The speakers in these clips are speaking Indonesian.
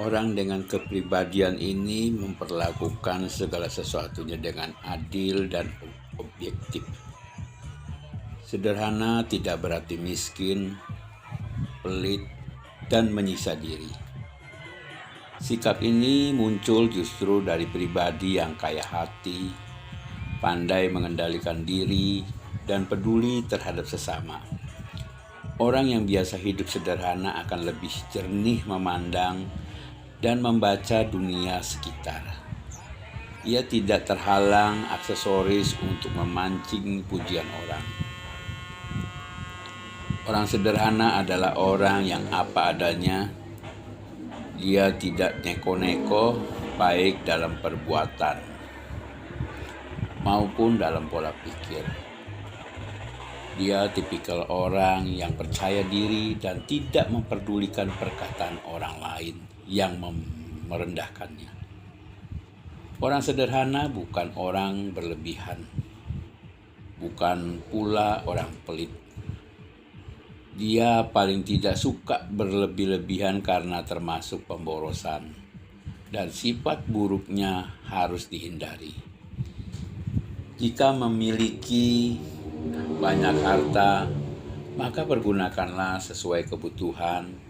Orang dengan kepribadian ini memperlakukan segala sesuatunya dengan adil dan objektif. Sederhana tidak berarti miskin, pelit, dan menyiksa diri. Sikap ini muncul justru dari pribadi yang kaya hati, pandai mengendalikan diri, dan peduli terhadap sesama. Orang yang biasa hidup sederhana akan lebih jernih memandang dan membaca dunia sekitar. Ia tidak terhalang aksesoris untuk memancing pujian orang. Orang sederhana adalah orang yang apa adanya. Dia tidak neko-neko, baik dalam perbuatan maupun dalam pola pikir. Dia tipikal orang yang percaya diri dan tidak memperdulikan perkataan orang lain yang merendahkannya. Orang sederhana bukan orang berlebihan, bukan pula orang pelit. Dia paling tidak suka berlebih-lebihan karena termasuk pemborosan, dan sifat buruknya harus dihindari. Jika memiliki banyak harta, maka pergunakanlah sesuai kebutuhan.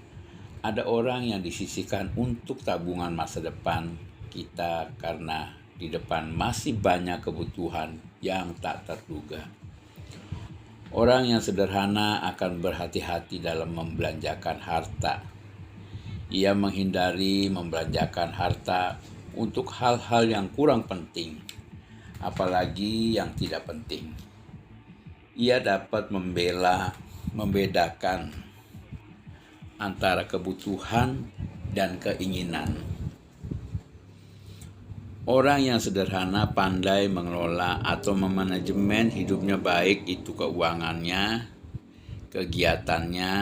Ada orang yang disisihkan untuk tabungan masa depan kita karena di depan masih banyak kebutuhan yang tak terduga. Orang yang sederhana akan berhati-hati dalam membelanjakan harta. Ia menghindari membelanjakan harta untuk hal-hal yang kurang penting, apalagi yang tidak penting. Ia dapat membedakan antara kebutuhan dan keinginan. Orang yang sederhana pandai mengelola atau memanajemen hidupnya, baik itu keuangannya, kegiatannya,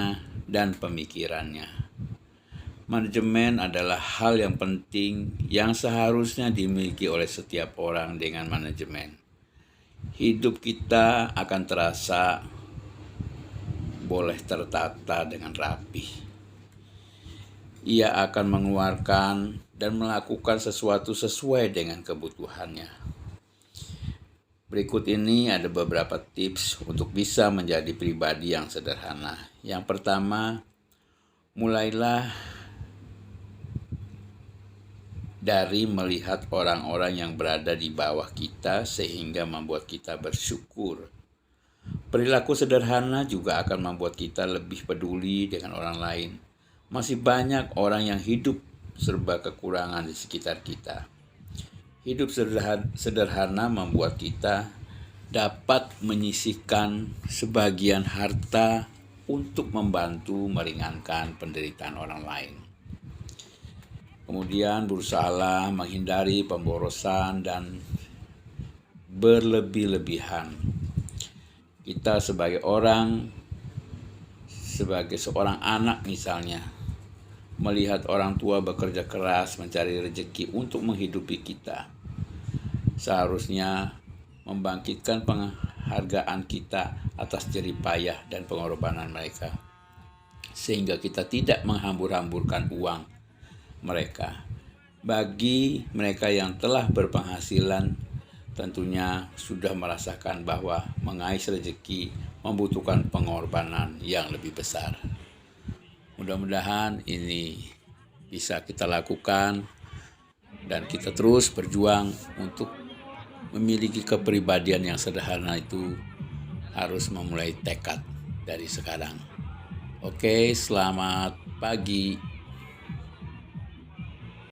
dan pemikirannya. Manajemen adalah hal yang penting yang seharusnya dimiliki oleh setiap orang. Dengan manajemen, hidup kita akan terasa boleh tertata dengan rapi. Ia akan mengeluarkan dan melakukan sesuatu sesuai dengan kebutuhannya. Berikut ini ada beberapa tips untuk bisa menjadi pribadi yang sederhana. Yang pertama, mulailah dari melihat orang-orang yang berada di bawah kita sehingga membuat kita bersyukur. Perilaku sederhana juga akan membuat kita lebih peduli dengan orang lain. Masih banyak orang yang hidup serba kekurangan di sekitar kita. Hidup sederhana membuat kita dapat menyisihkan sebagian harta untuk membantu meringankan penderitaan orang lain. Kemudian berusahalah menghindari pemborosan dan berlebih-lebihan. Kita sebagai seorang anak misalnya, melihat orang tua bekerja keras mencari rezeki untuk menghidupi kita, seharusnya membangkitkan penghargaan kita atas jerih payah dan pengorbanan mereka, sehingga kita tidak menghambur-hamburkan uang mereka. Bagi mereka yang telah berpenghasilan, tentunya sudah merasakan bahwa mengais rezeki membutuhkan pengorbanan yang lebih besar. Mudah-mudahan ini bisa kita lakukan dan kita terus berjuang untuk memiliki kepribadian yang sederhana. Itu harus memulai tekad dari sekarang. Oke, selamat pagi.